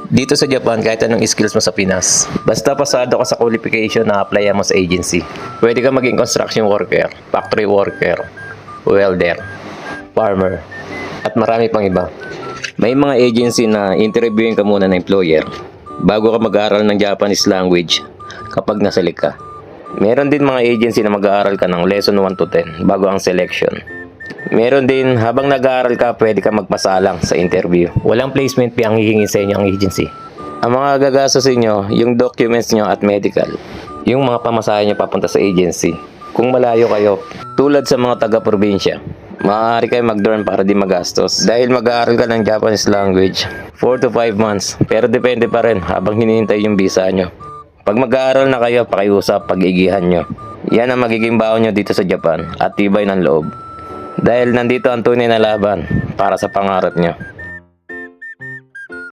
Dito sa Japan, kahit anong skills mo sa Pinas, basta pasado ka sa qualification na apply mo sa agency. Pwede ka maging construction worker, factory worker, welder, farmer, at marami pang iba. May mga agency na interviewin ka muna ng employer bago ka mag-aaral ng Japanese language kapag naselect ka. Meron din mga agency na mag-aaral ka ng lesson 1 to 10 bago ang selection. Meron din habang nag-aaral ka, pwede ka magpasalang sa interview. Walang placement fee ang hihingin sa inyo ang agency. Ang mga gagastos inyo, yung documents nyo at medical. Yung mga pamasahe nyo papunta sa agency. Kung malayo kayo, tulad sa mga taga-probinsya, maaari kayo mag-dorm para di magastos. Dahil mag-aaral ka ng Japanese language, 4 to 5 months. Pero depende pa rin habang hinihintay yung visa nyo. Pag mag-aaral na kayo, pakiusap, pag-igihan nyo. Yan ang magiging baon nyo dito sa Japan at tibay ng loob. Dahil nandito ang tunay na laban para sa pangarap nyo.